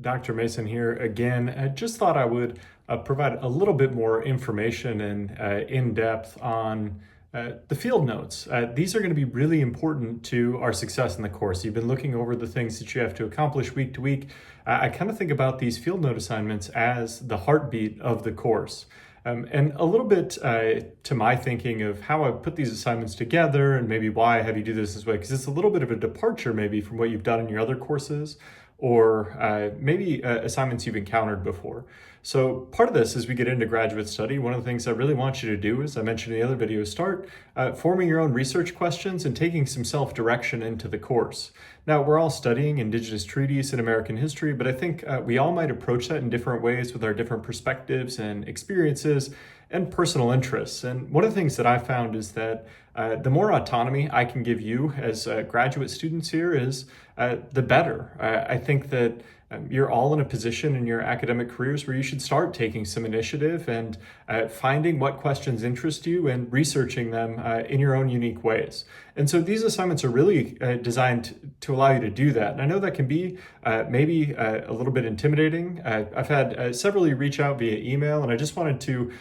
Dr. Mason here again. I just thought I would provide a little bit more information and in-depth on the field notes. These are going to be really important to our success in the course. You've been looking over the things that you have to accomplish week to week. I kind of think about these field note assignments as the heartbeat of the course. And a little bit to my thinking of how I put these assignments together and maybe why I have you do this way, because it's a little bit of a departure maybe from what you've done in your other courses or maybe assignments you've encountered before. So part of this, as we get into graduate study, one of the things I really want you to do, as I mentioned in the other video, is start forming your own research questions and taking some self-direction into the course. Now, we're all studying Indigenous treaties and American history, but I think we all might approach that in different ways with our different perspectives and experiences and personal interests. And one of the things that I found is that the more autonomy I can give you as graduate students here is the better. I think that you're all in a position in your academic careers where you should start taking some initiative and finding what questions interest you and researching them in your own unique ways. And so these assignments are really designed to allow you to do that. And I know that can be maybe a little bit intimidating. I've had several of you reach out via email, and I just wanted to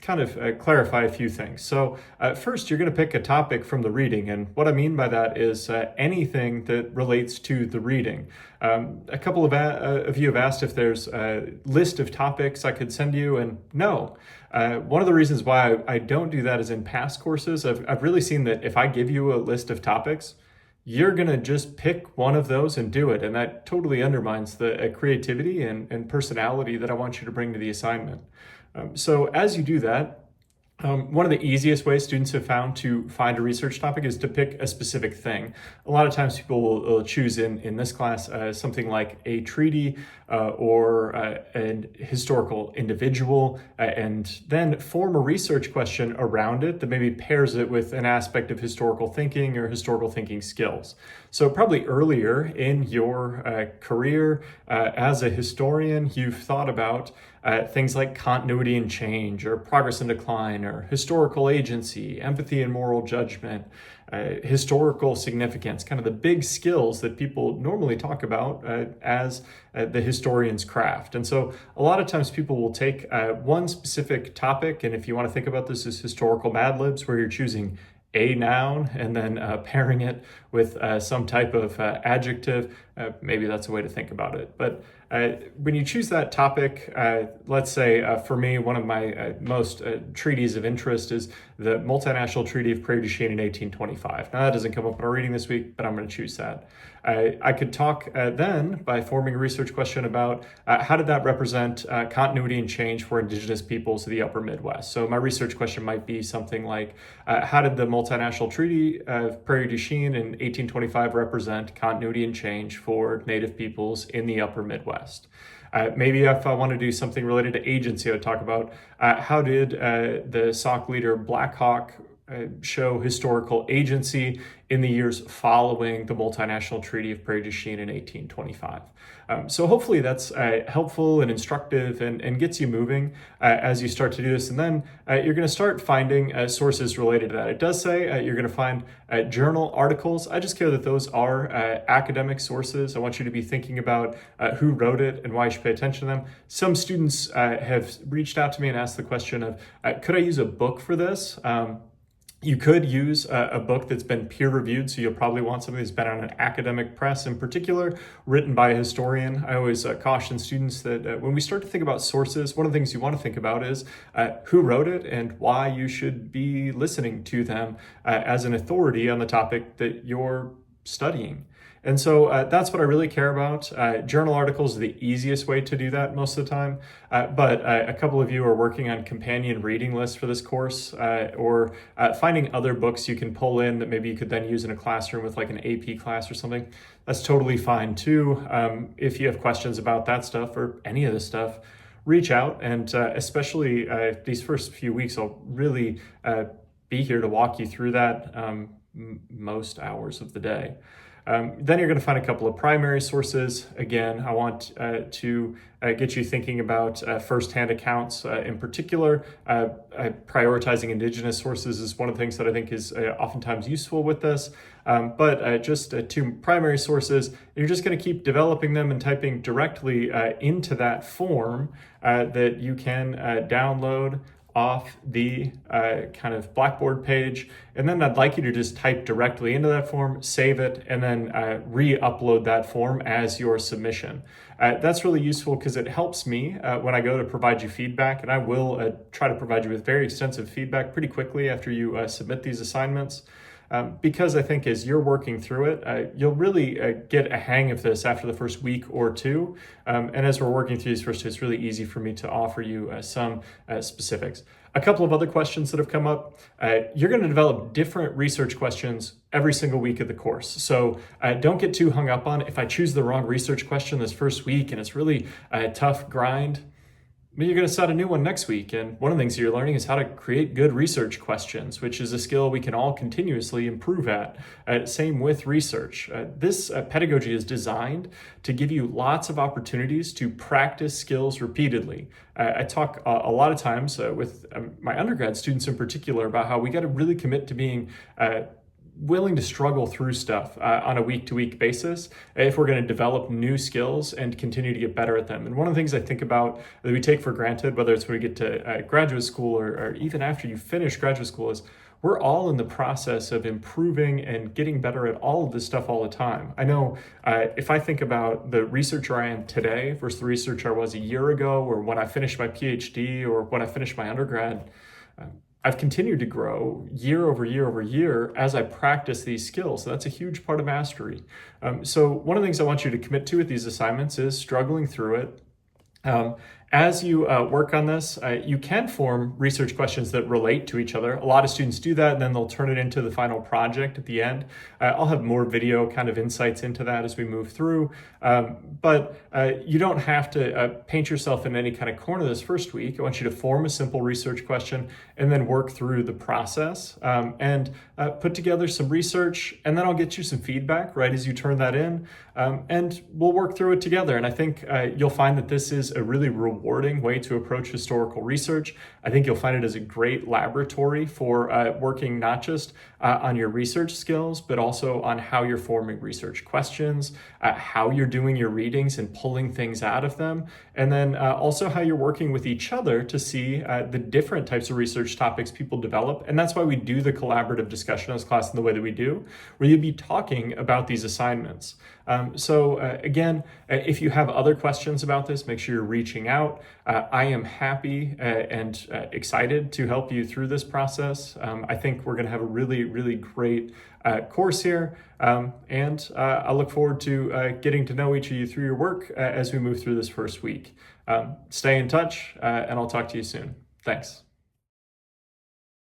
kind of clarify a few things. So first, you're going to pick a topic from the reading. And what I mean by that is anything that relates to the reading. A couple of you have asked if there's a list of topics I could send you, and no. One of the reasons why I don't do that is in past courses, I've really seen that if I give you a list of topics, you're going to just pick one of those and do it. And that totally undermines the creativity and personality that I want you to bring to the assignment. So as you do that, one of the easiest ways students have found to find a research topic is to pick a specific thing. A lot of times people will choose in this class something like a treaty or an historical individual and then form a research question around it that maybe pairs it with an aspect of historical thinking or historical thinking skills. So probably earlier in your career as a historian, you've thought about things like continuity and change, or progress and decline, or historical agency, empathy and moral judgment, historical significance, kind of the big skills that people normally talk about as the historian's craft. And so a lot of times people will take one specific topic, and if you want to think about this as historical Mad Libs, where you're choosing a noun and then pairing it with some type of adjective, maybe that's a way to think about it. But when you choose that topic, let's say for me, one of my most treaties of interest is the Multinational Treaty of Prairie du Chien in 1825. Now that doesn't come up in our reading this week, but I'm going to choose that. I could talk then by forming a research question about how did that represent continuity and change for Indigenous peoples of the upper Midwest. So my research question might be something like, how did the Multinational Treaty of Prairie du Chien in 1825 represent continuity and change for Native peoples in the upper Midwest? Maybe if I want to do something related to agency, I would talk about how did the Sauk leader Black Hawk show historical agency in the years following the Multinational Treaty of Prairie du Chien in 1825. So hopefully that's helpful and instructive and gets you moving as you start to do this. And then you're going to start finding sources related to that. It does say you're going to find journal articles. I just care that those are academic sources. I want you to be thinking about who wrote it and why you should pay attention to them. Some students have reached out to me and asked the question of, could I use a book for this? You could use a book that's been peer-reviewed, so you'll probably want something that's been on an academic press in particular, written by a historian. I always caution students that when we start to think about sources, one of the things you want to think about is who wrote it and why you should be listening to them as an authority on the topic that you're studying. And so that's what I really care about. Journal articles are the easiest way to do that most of the time, but a couple of you are working on companion reading lists for this course, or finding other books you can pull in that maybe you could then use in a classroom with like an AP class or something. That's totally fine too. If you have questions about that stuff or any of this stuff, reach out, and especially these first few weeks, I'll really be here to walk you through that most hours of the day. Then you're going to find a couple of primary sources. Again, I want to get you thinking about firsthand accounts in particular. Prioritizing Indigenous sources is one of the things that I think is oftentimes useful with this. But just two primary sources, you're just going to keep developing them and typing directly into that form that you can download off the kind of Blackboard page. And then I'd like you to just type directly into that form, save it, and then re-upload that form as your submission. That's really useful because it helps me when I go to provide you feedback, and I will try to provide you with very extensive feedback pretty quickly after you submit these assignments. Because I think as you're working through it, you'll really get a hang of this after the first week or two. And as we're working through these first two, it's really easy for me to offer you some specifics. A couple of other questions that have come up. You're going to develop different research questions every single week of the course. So don't get too hung up on if I choose the wrong research question this first week and it's really a tough grind. You're going to start a new one next week. And one of the things you're learning is how to create good research questions, which is a skill we can all continuously improve at. Same with research. This pedagogy is designed to give you lots of opportunities to practice skills repeatedly. I talk a lot of times with my undergrad students in particular about how we got to really commit to being willing to struggle through stuff on a week-to-week basis if we're going to develop new skills and continue to get better at them. And one of the things I think about that we take for granted, whether it's when we get to graduate school or even after you finish graduate school, is we're all in the process of improving and getting better at all of this stuff all the time. I know if I think about the researcher I am today versus the researcher I was a year ago, or when I finished my PhD, or when I finished my undergrad, I've continued to grow year over year over year as I practice these skills. So that's a huge part of mastery. So one of the things I want you to commit to with these assignments is struggling through it. As you work on this, you can form research questions that relate to each other. A lot of students do that, and then they'll turn it into the final project at the end. I'll have more video kind of insights into that as we move through. But you don't have to paint yourself in any kind of corner this first week. I want you to form a simple research question and then work through the process and put together some research, and then I'll get you some feedback right as you turn that in, and we'll work through it together. And I think you'll find that this is a really rewarding way to approach historical research. I think you'll find it as a great laboratory for working not just on your research skills, but also on how you're forming research questions, how you're doing your readings and pulling things out of them, and then also how you're working with each other to see the different types of research topics people develop. And that's why we do the collaborative discussion as class in the way that we do, where you'll be talking about these assignments. Again, if you have other questions about this, make sure you're reaching out. I am happy and excited to help you through this process. I think we're going to have a really, really great course here. And I look forward to getting to know each of you through your work as we move through this first week. Stay in touch, and I'll talk to you soon. Thanks.